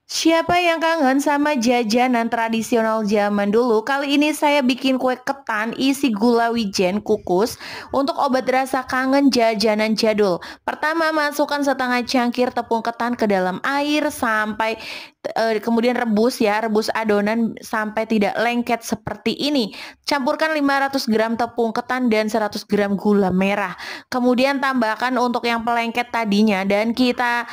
Siapa yang kangen sama jajanan tradisional zaman dulu? Kali ini saya bikin kue ketan isi gula wijen kukus untuk obat rasa kangen jajanan jadul. Pertama, masukkan setengah cangkir tepung ketan ke dalam air sampai kemudian rebus adonan sampai tidak lengket seperti ini. Campurkan 500 gram tepung ketan dan 100 gram gula merah. Kemudian tambahkan untuk yang pelengket tadinya dan kita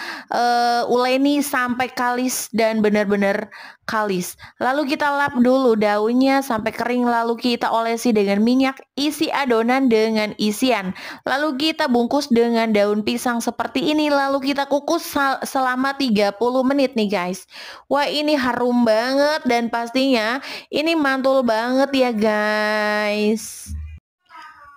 uleni sampai kalis dan benar-benar kalis. Lalu kita lap dulu daunnya sampai kering, lalu kita olesi dengan minyak, isi adonan dengan isian. Lalu kita bungkus dengan daun pisang seperti ini, lalu kita kukus selama 30 menit nih guys. Wah, ini harum banget dan pastinya ini mantul banget ya guys.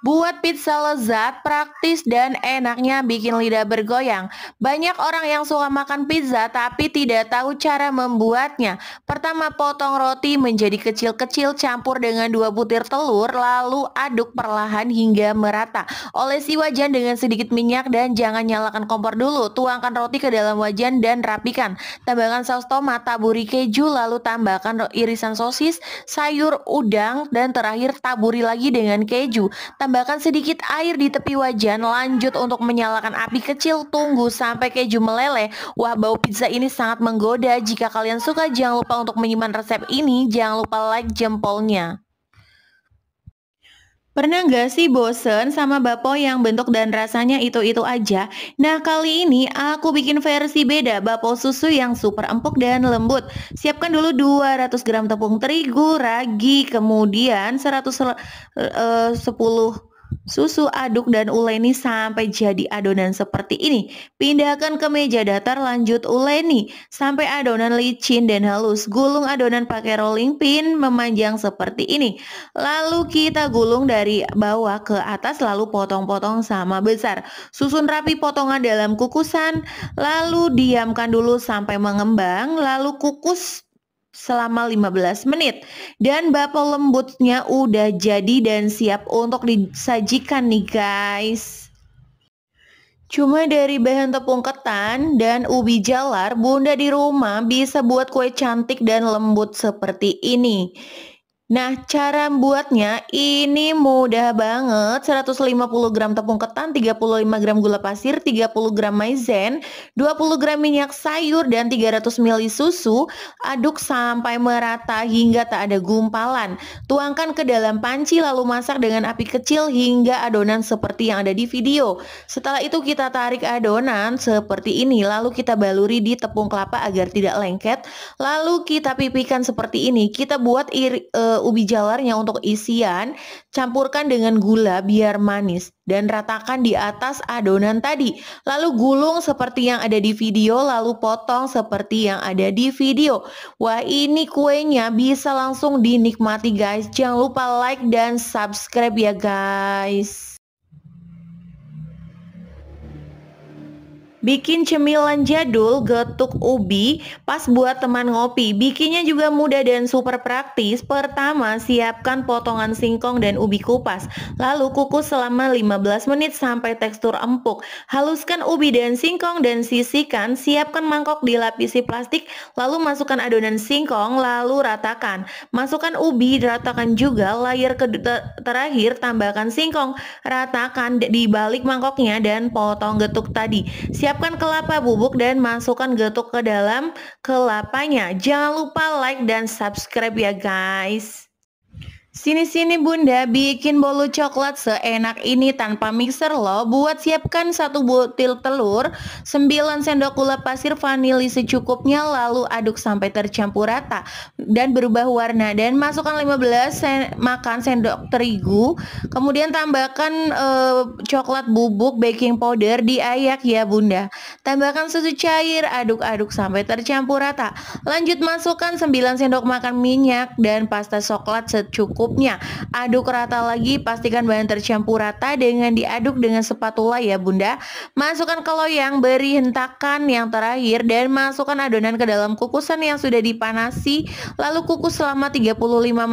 Buat pizza lezat, praktis, dan enaknya bikin lidah bergoyang. Banyak orang yang suka makan pizza tapi tidak tahu cara membuatnya. Pertama, potong roti menjadi kecil-kecil, campur dengan 2 butir telur, lalu aduk perlahan hingga merata. Olesi wajan dengan sedikit minyak dan jangan nyalakan kompor dulu. Tuangkan roti ke dalam wajan dan rapikan. Tambahkan saus tomat, taburi keju, lalu tambahkan irisan sosis, sayur udang, dan terakhir taburi lagi dengan keju. Tambahkan sedikit air di tepi wajan, lanjut untuk menyalakan api kecil, tunggu sampai keju meleleh. Wah, bau pizza ini sangat menggoda. Jika kalian suka, jangan lupa untuk menyimpan resep ini, jangan lupa like jempolnya. Pernah nggak sih bosen sama bakpo yang bentuk dan rasanya itu-itu aja? Nah, kali ini aku bikin versi beda, bakpo susu yang super empuk dan lembut. Siapkan dulu 200 gram tepung terigu, ragi, kemudian 110 susu, aduk dan uleni sampai jadi adonan seperti ini. Pindahkan ke meja datar, lanjut uleni sampai adonan licin dan halus. Gulung adonan pakai rolling pin memanjang seperti ini. Lalu kita gulung dari bawah ke atas, lalu potong-potong sama besar. Susun rapi potongan dalam kukusan, lalu diamkan dulu sampai mengembang, lalu kukus selama 15 menit. Dan bakpo lembutnya udah jadi dan siap untuk disajikan nih guys. Cuma dari bahan tepung ketan dan ubi jalar, Bunda di rumah bisa buat kue cantik dan lembut seperti ini. Nah, cara buatnya ini mudah banget. 150 gram tepung ketan, 35 gram gula pasir, 30 gram maizena, 20 gram minyak sayur, dan 300 ml susu. Aduk sampai merata hingga tak ada gumpalan. Tuangkan ke dalam panci lalu masak dengan api kecil hingga adonan seperti yang ada di video. Setelah itu kita tarik adonan seperti ini, lalu kita baluri di tepung kelapa agar tidak lengket. Lalu kita pipihkan seperti ini. Kita buat ubi jalarnya untuk isian, campurkan dengan gula biar manis dan ratakan di atas adonan tadi. Lalu gulung seperti yang ada di video, lalu potong seperti yang ada di video. Wah, ini kuenya bisa langsung dinikmati guys. Jangan lupa like dan subscribe ya guys. Bikin cemilan jadul getuk ubi pas buat teman ngopi. Bikinnya juga mudah dan super praktis. Pertama, siapkan potongan singkong dan ubi kupas. Lalu kukus selama 15 menit sampai tekstur empuk. Haluskan ubi dan singkong dan sisihkan. Siapkan mangkok dilapisi plastik. Lalu masukkan adonan singkong, lalu ratakan. Masukkan ubi, ratakan juga. Layer terakhir tambahkan singkong. Ratakan di balik mangkoknya dan potong getuk tadi. Siapkan kelapa bubuk dan masukkan getuk ke dalam kelapanya. Jangan lupa like dan subscribe ya guys. Sini-sini Bunda bikin bolu coklat seenak ini tanpa mixer loh. Buat siapkan 1 butir telur, 9 sendok gula pasir vanili secukupnya, lalu aduk sampai tercampur rata dan berubah warna, dan masukkan 15 makan sendok terigu. Kemudian tambahkan coklat bubuk, baking powder, diayak ya Bunda. Tambahkan susu cair, aduk-aduk sampai tercampur rata. Lanjut masukkan 9 sendok makan minyak dan pasta coklat secukupnya. Aduk rata lagi, pastikan bahan tercampur rata dengan diaduk dengan spatula ya Bunda. Masukkan ke loyang, beri hentakan yang terakhir dan masukkan adonan ke dalam kukusan yang sudah dipanasi. Lalu kukus selama 35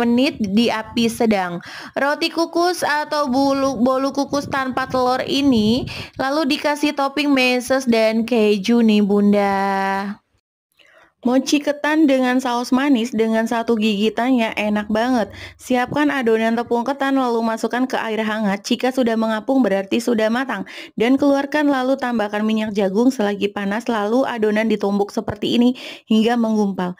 menit di api sedang. Roti kukus atau bolu kukus tanpa telur ini lalu dikasih topping meses dan keju nih Bunda. Mochi ketan dengan saus manis dengan satu gigitannya enak banget. Siapkan adonan tepung ketan lalu masukkan ke air hangat. Jika sudah mengapung berarti sudah matang. Dan keluarkan lalu tambahkan minyak jagung selagi panas lalu adonan ditumbuk seperti ini hingga menggumpal.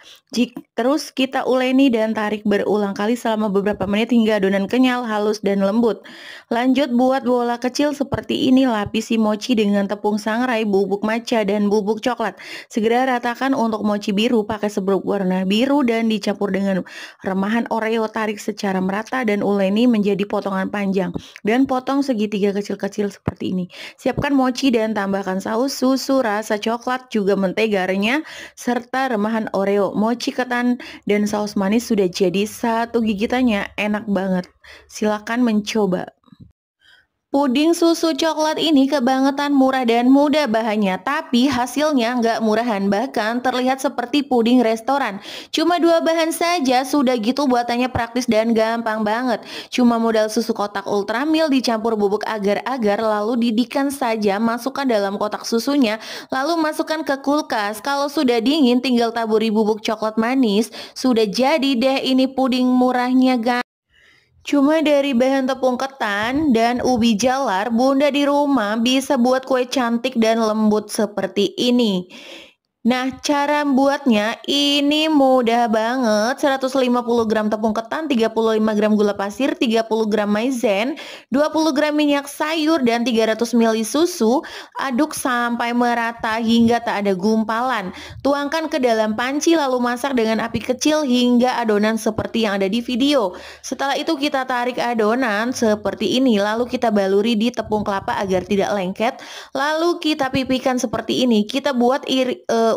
Terus kita uleni dan tarik berulang kali selama beberapa menit hingga adonan kenyal, halus dan lembut. Lanjut buat bola kecil seperti ini, lapisi mochi dengan tepung sangrai, bubuk matcha dan bubuk coklat. Segera ratakan untuk mochi biru pakai serbuk warna biru dan dicampur dengan remahan Oreo, tarik secara merata dan uleni menjadi potongan panjang dan potong segitiga kecil-kecil seperti ini. Siapkan mochi dan tambahkan saus, susu, rasa coklat, juga mentega renyah serta remahan Oreo. Mochi ketan dan saus manis sudah jadi, satu gigitannya enak banget. Silakan mencoba. Puding susu coklat ini kebangetan murah dan mudah bahannya, tapi hasilnya nggak murahan, bahkan terlihat seperti puding restoran. Cuma 2 bahan saja sudah gitu, buatannya praktis dan gampang banget. Cuma modal susu kotak Ultramilk dicampur bubuk agar-agar lalu didihkan saja, masukkan dalam kotak susunya, lalu masukkan ke kulkas. Kalau sudah dingin tinggal taburi bubuk coklat manis, sudah jadi deh ini puding murahnya guys. Cuma dari bahan tepung ketan dan ubi jalar, Bunda di rumah bisa buat kue cantik dan lembut seperti ini. Nah, cara buatnya ini mudah banget. 150 gram tepung ketan, 35 gram gula pasir, 30 gram maizena, 20 gram minyak sayur, dan 300 ml susu. Aduk sampai merata hingga tak ada gumpalan. Tuangkan ke dalam panci lalu masak dengan api kecil hingga adonan seperti yang ada di video. Setelah itu kita tarik adonan seperti ini, lalu kita baluri di tepung kelapa agar tidak lengket. Lalu kita pipihkan seperti ini. Kita buat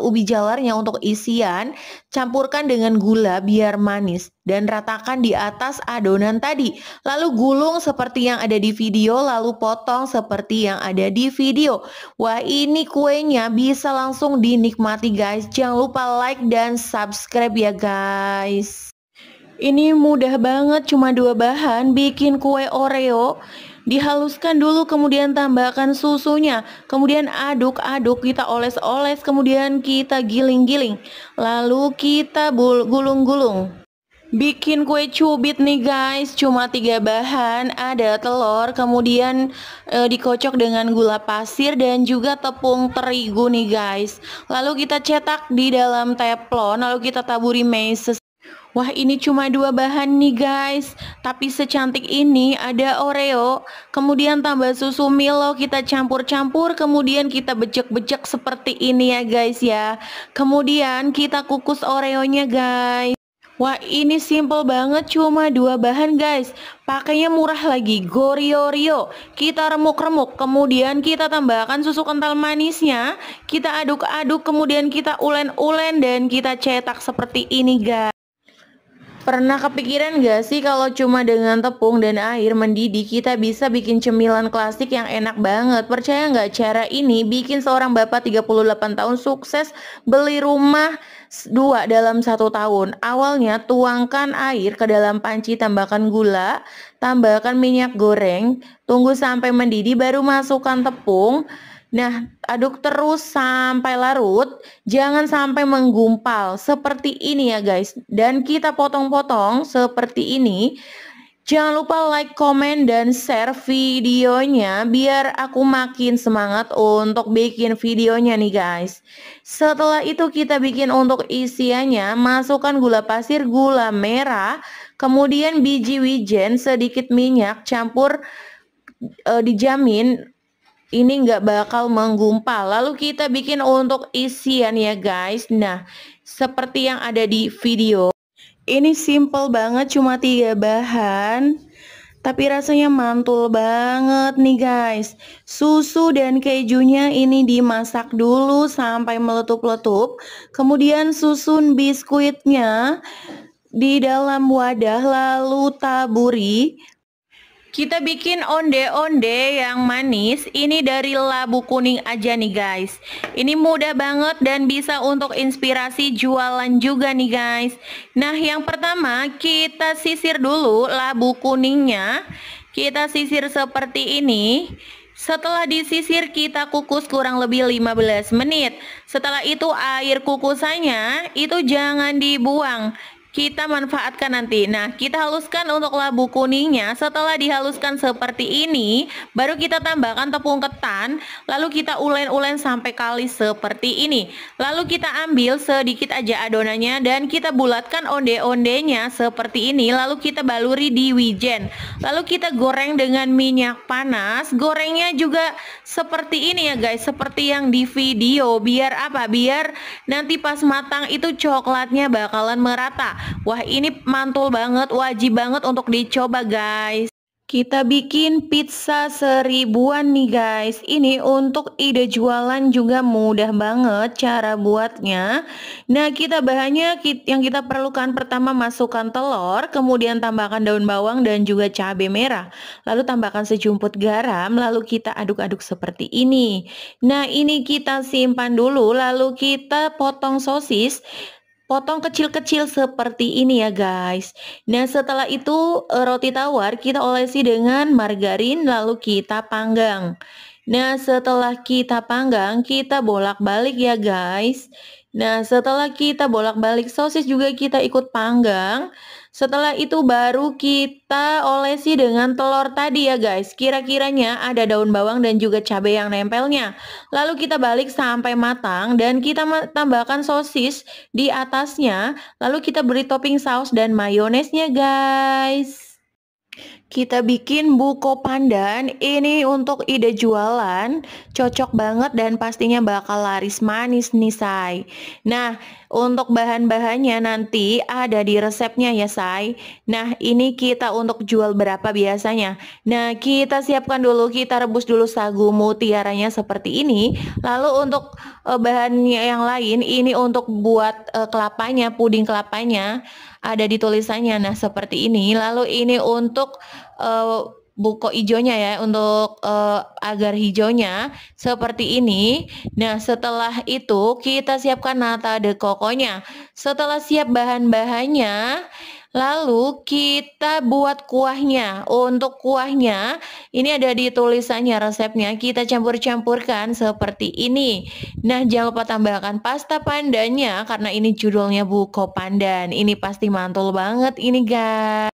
ubi jalarnya untuk isian, campurkan dengan gula biar manis dan ratakan di atas adonan tadi. Lalu gulung seperti yang ada di video, lalu potong seperti yang ada di video. Wah, ini kuenya bisa langsung dinikmati guys. Jangan lupa like dan subscribe ya guys. Ini mudah banget, cuma 2 bahan bikin kue Oreo. Dihaluskan dulu, kemudian tambahkan susunya, kemudian aduk-aduk, kita oles-oles, kemudian kita giling-giling, lalu kita gulung-gulung. Bikin kue cubit nih guys, cuma 3 bahan, ada telur, kemudian dikocok dengan gula pasir dan juga tepung terigu nih guys. Lalu kita cetak di dalam teflon, lalu kita taburi meses. Wah, ini cuma 2 bahan nih guys, tapi secantik ini. Ada Oreo, kemudian tambah susu Milo, kita campur-campur, kemudian kita becek-becek seperti ini ya guys ya. Kemudian kita kukus Oreonya guys. Wah, ini simple banget, cuma 2 bahan guys. Pakainya murah lagi, Goriorio. Kita remuk-remuk, kemudian kita tambahkan susu kental manisnya. Kita aduk-aduk, kemudian kita ulen-ulen dan kita cetak seperti ini guys. Pernah kepikiran gak sih kalau cuma dengan tepung dan air mendidih kita bisa bikin cemilan klasik yang enak banget? Percaya nggak, cara ini bikin seorang bapak 38 tahun sukses beli rumah 2 dalam 1 tahun. Awalnya tuangkan air ke dalam panci, tambahkan gula, tambahkan minyak goreng, tunggu sampai mendidih baru masukkan tepung. Nah, aduk terus sampai larut, jangan sampai menggumpal seperti ini ya guys. Dan kita potong-potong seperti ini. Jangan lupa like, komen, dan share videonya biar aku makin semangat untuk bikin videonya nih guys. Setelah itu kita bikin untuk isiannya, masukkan gula pasir, gula merah, kemudian biji wijen, sedikit minyak, campur, dijamin ini nggak bakal menggumpal. Lalu kita bikin untuk isian ya guys. Nah, seperti yang ada di video. Ini simple banget, cuma 3 bahan, tapi rasanya mantul banget nih guys. Susu dan kejunya ini dimasak dulu sampai meletup-letup. Kemudian susun biskuitnya di dalam wadah lalu taburi. Kita bikin onde-onde yang manis. Ini dari labu kuning aja nih guys. Ini mudah banget dan bisa untuk inspirasi jualan juga nih guys. Nah, yang pertama kita sisir dulu labu kuningnya. Kita sisir seperti ini. Setelah disisir kita kukus kurang lebih 15 menit. Setelah itu air kukusannya itu jangan dibuang. Kita manfaatkan nanti. Nah, kita haluskan untuk labu kuningnya. Setelah dihaluskan seperti ini, baru kita tambahkan tepung ketan, lalu kita ulen-ulen sampai kalis seperti ini. Lalu kita ambil sedikit aja adonannya dan kita bulatkan onde-ondenya seperti ini. Lalu kita baluri di wijen. Lalu kita goreng dengan minyak panas. Gorengnya juga seperti ini ya guys, seperti yang di video. Biar apa? Biar nanti pas matang itu coklatnya bakalan merata. Wah, ini mantul banget, wajib banget untuk dicoba guys. Kita bikin pizza 1000-an nih guys. Ini untuk ide jualan juga mudah banget cara buatnya. Nah, yang kita perlukan pertama masukkan telur, kemudian tambahkan daun bawang dan juga cabai merah. Lalu tambahkan sejumput garam, lalu kita aduk-aduk seperti ini. Nah, ini kita simpan dulu, lalu kita potong sosis. Potong kecil-kecil seperti ini ya guys. Nah, setelah itu roti tawar kita olesi dengan margarin lalu kita panggang. Nah, setelah kita panggang kita bolak-balik ya guys. Nah, setelah kita bolak-balik sosis juga kita ikut panggang. Setelah itu baru kita olesi dengan telur tadi ya guys. Kira-kiranya ada daun bawang dan juga cabai yang nempelnya. Lalu kita balik sampai matang dan kita tambahkan sosis di atasnya. Lalu kita beri topping saus dan mayonesnya guys. Kita bikin buko pandan, ini untuk ide jualan, cocok banget dan pastinya bakal laris manis nih say. Nah, untuk bahan-bahannya nanti ada di resepnya ya say. Nah, ini kita untuk jual berapa biasanya. Nah, kita siapkan dulu, kita rebus dulu sagu mutiaranya seperti ini. Lalu untuk bahannya yang lain, ini untuk buat kelapanya, puding kelapanya ada di tulisannya. Nah, seperti ini. Lalu ini untuk buko hijaunya ya, untuk agar hijaunya seperti ini. Nah, setelah itu kita siapkan nata de coconya. Setelah siap bahan-bahannya, lalu kita buat kuahnya. Untuk kuahnya ini ada di tulisannya resepnya, kita campur-campurkan seperti ini. Nah, jangan lupa tambahkan pasta pandannya karena ini judulnya buko pandan. Ini pasti mantul banget ini guys.